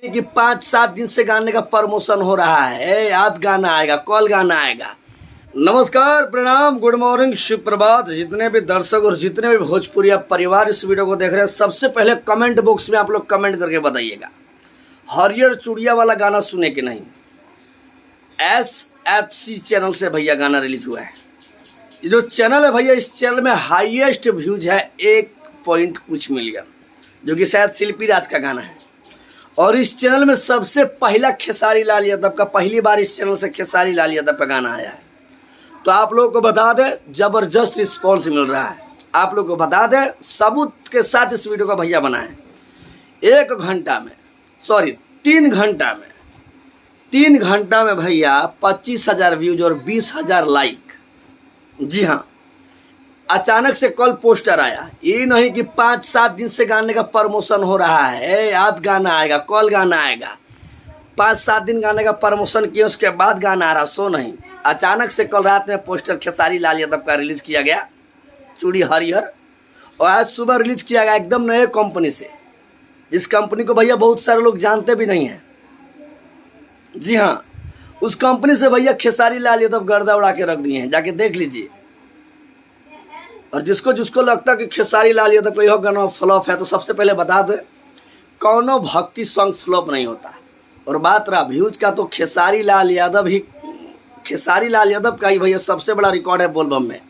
कि 5-7 दिन से गाने का प्रमोशन हो रहा है। आज गाना आएगा, कल गाना आएगा। नमस्कार, प्रणाम, गुड मॉर्निंग, सुप्रभात। जितने भी दर्शक और जितने भी भोजपुरी परिवार इस वीडियो को देख रहे हैं, सबसे पहले कमेंट बॉक्स में आप लोग कमेंट करके बताइएगा, हरियर चूड़िया वाला गाना सुने कि नहीं। SFC चैनल से भैया गाना रिलीज हुआ है। ये जो चैनल है भैया, इस चैनल में हाईएस्ट व्यूज है 1 पॉइंट कुछ मिलियन, जो कि शायद शिल्पी राज का गाना है। और इस चैनल में सबसे पहला खेसारी लाल यादव का, पहली बार इस चैनल से खेसारी लाल यादव का गाना आया है। तो आप लोगों को बता दें, जबरदस्त रिस्पॉन्स मिल रहा है। आप लोगों को बता दें, सबूत के साथ इस वीडियो का भैया बना है। 3 घंटा में भैया 25,000 व्यूज और 20,000 लाइक। जी हाँ, अचानक से कल पोस्टर आया। ये नहीं कि 5-7 दिन से गाने का प्रमोशन हो रहा है। आज गाना आएगा, कल गाना आएगा। 5-7 दिन गाने का प्रमोशन किया, उसके बाद गाना आ रहा, सो नहीं। अचानक से कल रात में पोस्टर खेसारी लाल यादव का रिलीज किया गया, चूड़ी हरिहर। और आज सुबह रिलीज किया गया एकदम नए कंपनी से, जिस कंपनी को भैया बहुत सारे लोग जानते भी नहीं हैं। जी हाँ, उस कंपनी से भैया खेसारी लाल यादव गर्दा उड़ा के रख दिए हैं, जाके देख लीजिए। और जिसको लगता कि खेसारी लाल यादव को यह गाना फ्लॉप है, तो सबसे पहले बता दे, कौनो भक्ति सॉन्ग फ्लॉप नहीं होता। और बात रहा व्यूज का, तो खेसारी लाल यादव का ही भैया सबसे बड़ा रिकॉर्ड है बोलबम में।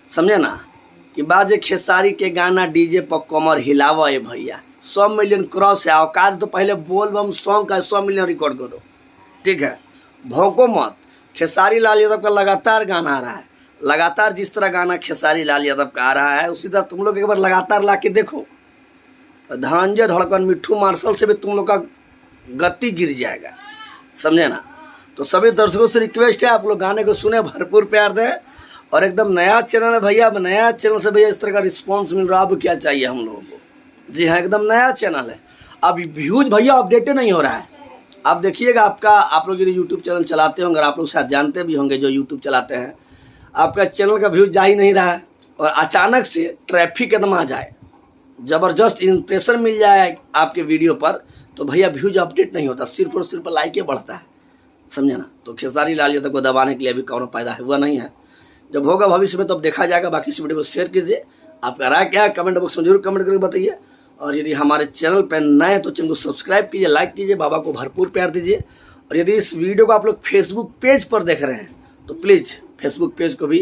समझे ना, कि बाजे खेसारी के गाना डीजे पर कमर हिलावा है भैया। 100 मिलियन क्रॉस है औकात। तो पहले बोलबम सॉन्ग का 100 मिलियन रिकॉर्ड करो, ठीक है। भौंको मत। खेसारी लाल यादव का लगातार गाना आ रहा है। लगातार जिस तरह गाना खेसारी लाल यादव का आ रहा है, उसी तरह तुम लोग एक बार लगातार ला के देखो। धनंजय धड़कन, मिट्ठू मार्शल से भी तुम लोग का गति गिर जाएगा। समझे ना। तो सभी दर्शकों से रिक्वेस्ट है, आप लोग गाने को सुने, भरपूर प्यार दें। और एकदम नया चैनल है भैया, नया चैनल से भैया इस तरह का रिस्पॉन्स मिल रहा है। अब क्या चाहिए हम लोगों को। जी हाँ, एकदम नया चैनल है। अब व्यूज भैया अपडेट नहीं हो रहा है। आप देखिएगा, आप लोग यदि यूट्यूब चैनल चलाते होंगे, आप लोग शायद जानते भी होंगे जो यूट्यूब चलाते हैं, आपका चैनल का व्यूज जा ही नहीं रहा है। और अचानक से ट्रैफिक एकदम आ जाए, ज़बरदस्त इंप्रेशन मिल जाए आपके वीडियो पर, तो भैया व्यूज अपडेट नहीं होता, सिर्फ और सिर्फ लाइक बढ़ता है। समझे ना। तो खेसारी लाल यादव को दबाने के लिए अभी कौन फायदा हुआ नहीं है। जब होगा भविष्य में, तो अब देखा जाएगा। बाकी इस वीडियो को शेयर कीजिए। आपका राय क्या है कमेंट बॉक्स में जरूर कमेंट करके बताइए। और यदि हमारे चैनल पर नए हैं तो चैनल को सब्सक्राइब कीजिए, लाइक कीजिए, बाबा को भरपूर प्यार दीजिए। और यदि इस वीडियो को आप लोग फेसबुक पेज पर देख रहे हैं, तो प्लीज़ फेसबुक पेज को भी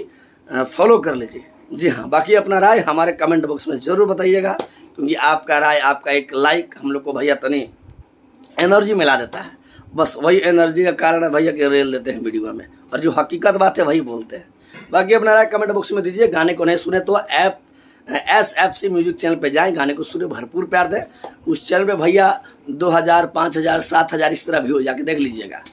फॉलो कर लीजिए। जी हाँ, बाकी अपना राय हमारे कमेंट बॉक्स में ज़रूर बताइएगा, क्योंकि आपका राय, आपका एक लाइक हम लोग को भैया तनी एनर्जी मिला देता है। बस वही एनर्जी का कारण है भैया कि रेल देते हैं वीडियो में, और जो हकीकत बात है वही बोलते हैं। बाकी अपना राय कमेंट बॉक्स में दीजिए। गाने को नहीं सुने तो SFC म्यूजिक चैनल पे जाएं, गाने को सुने, भरपूर प्यार दें। उस चैनल पे भैया 2000, 5000, 7000 इस तरह भी हो, जाके देख लीजिएगा।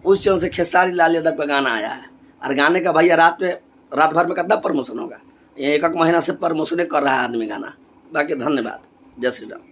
उस चैनल से खेसारी लाल यादव का गाना आया है। और गाने का भैया रात भर में कितना प्रमोशन होगा। 1 महीना से प्रमोशन कर रहा है आदमी गाना। बाकी धन्यवाद। जय श्री राम।